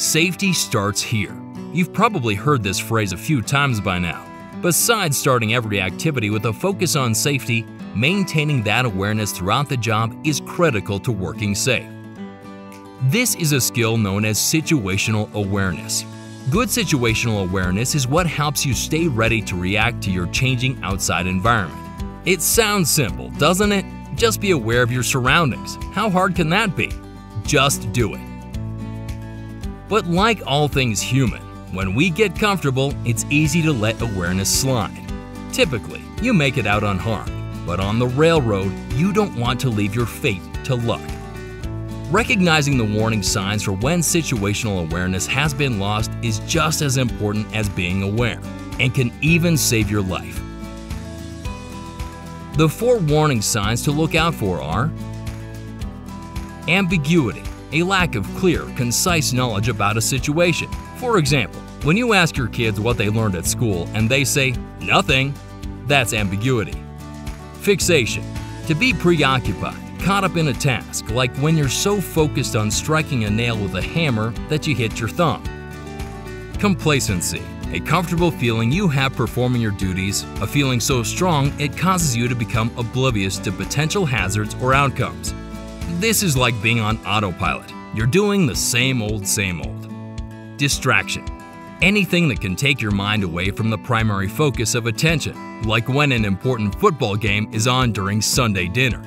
Safety starts here. You've probably heard this phrase a few times by now. Besides starting every activity with a focus on safety, maintaining that awareness throughout the job is critical to working safe. This is a skill known as situational awareness. Good situational awareness is what helps you stay ready to react to your changing outside environment. It sounds simple, doesn't it? Just be aware of your surroundings. How hard can that be? Just do it. But like all things human, when we get comfortable, it's easy to let awareness slide. Typically, you make it out unharmed, but on the railroad, you don't want to leave your fate to luck. Recognizing the warning signs for when situational awareness has been lost is just as important as being aware, and can even save your life. The 4 warning signs to look out for are: ambiguity, a lack of clear, concise knowledge about a situation. For example, when you ask your kids what they learned at school and they say, "Nothing," that's ambiguity. Fixation, to be preoccupied, caught up in a task, like when you're so focused on striking a nail with a hammer that you hit your thumb. Complacency, a comfortable feeling you have performing your duties, a feeling so strong it causes you to become oblivious to potential hazards or outcomes. This is like being on autopilot. You're doing the same old, same old. Distraction, anything that can take your mind away from the primary focus of attention, like when an important football game is on during Sunday dinner.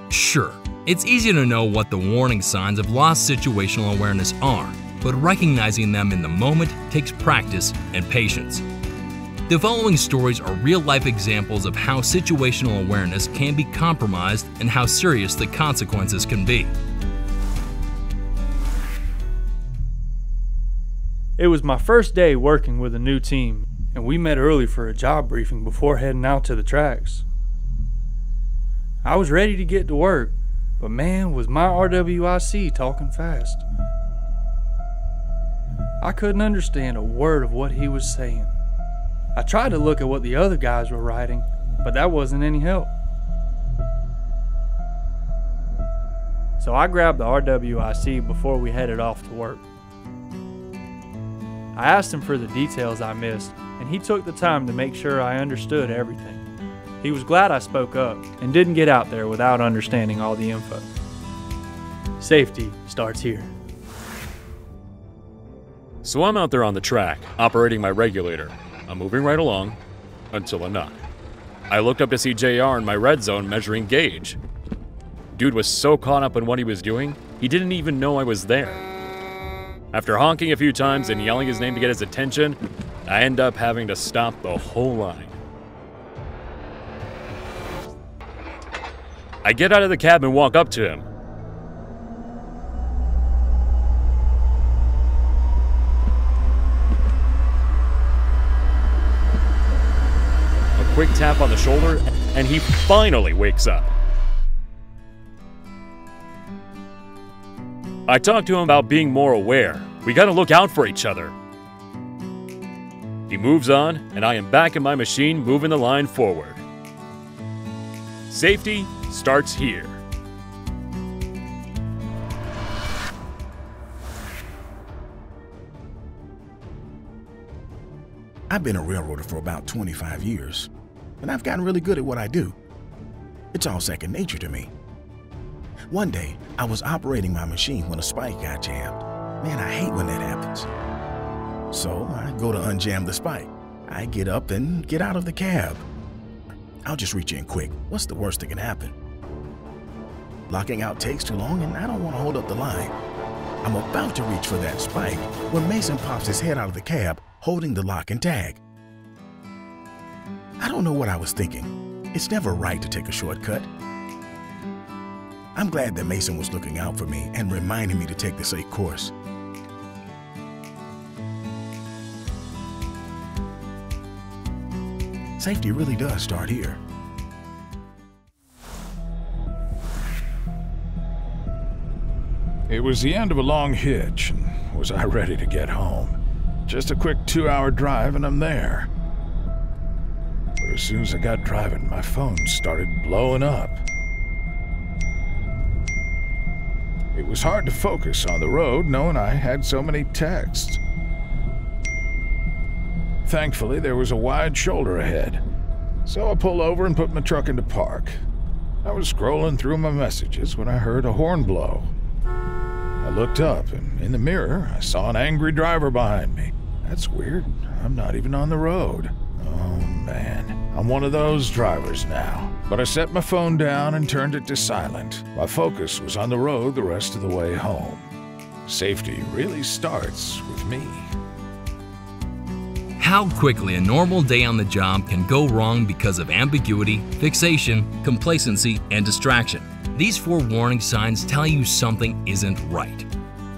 Sure, it's easy to know what the warning signs of lost situational awareness are, but recognizing them in the moment takes practice and patience. The following stories are real-life examples of how situational awareness can be compromised and how serious the consequences can be. It was my first day working with a new team, and we met early for a job briefing before heading out to the tracks. I was ready to get to work, but man, was my RWIC talking fast. I couldn't understand a word of what he was saying. I tried to look at what the other guys were writing, but that wasn't any help. So I grabbed the RWIC before we headed off to work. I asked him for the details I missed, and he took the time to make sure I understood everything. He was glad I spoke up and didn't get out there without understanding all the info. Safety starts here. So I'm out there on the track, operating my regulator. I'm moving right along, until a knock. I looked up to see JR in my red zone measuring gauge. Dude was so caught up in what he was doing, he didn't even know I was there. After honking a few times and yelling his name to get his attention, I end up having to stop the whole line. I get out of the cab and walk up to him. A quick tap on the shoulder, and he finally wakes up. I talk to him about being more aware. We gotta look out for each other. He moves on, and I am back in my machine moving the line forward. Safety starts here. I've been a railroader for about 25 years, and I've gotten really good at what I do. It's all second nature to me. One day, I was operating my machine when a spike got jammed. Man, I hate when that happens. So I go to unjam the spike. I get up and get out of the cab. I'll just reach in quick. What's the worst that can happen? Locking out takes too long, and I don't want to hold up the line. I'm about to reach for that spike when Mason pops his head out of the cab, holding the lock and tag. I don't know what I was thinking. It's never right to take a shortcut. I'm glad that Mason was looking out for me and reminding me to take the safe course. Safety really does start here. It was the end of a long hitch, and was I ready to get home? Just a quick 2-hour drive and I'm there. But as soon as I got driving, my phone started blowing up. It was hard to focus on the road knowing I had so many texts. Thankfully, there was a wide shoulder ahead, so I pulled over and put my truck into park. I was scrolling through my messages when I heard a horn blow. I looked up, and in the mirror, I saw an angry driver behind me. That's weird. I'm not even on the road. Oh, man. I'm one of those drivers now. But I set my phone down and turned it to silent. My focus was on the road the rest of the way home. Safety really starts with me. How quickly a normal day on the job can go wrong because of ambiguity, fixation, complacency, and distraction. These 4 warning signs tell you something isn't right.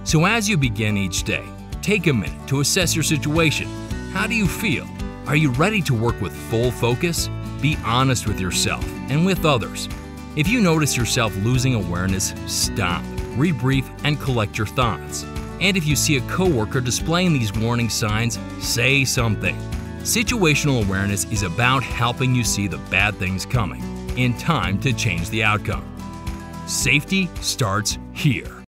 So as you begin each day, take a minute to assess your situation. How do you feel? Are you ready to work with full focus? Be honest with yourself and with others. If you notice yourself losing awareness, stop, rebrief, and collect your thoughts. And if you see a coworker displaying these warning signs, say something. Situational awareness is about helping you see the bad things coming in time to change the outcome. Safety starts here.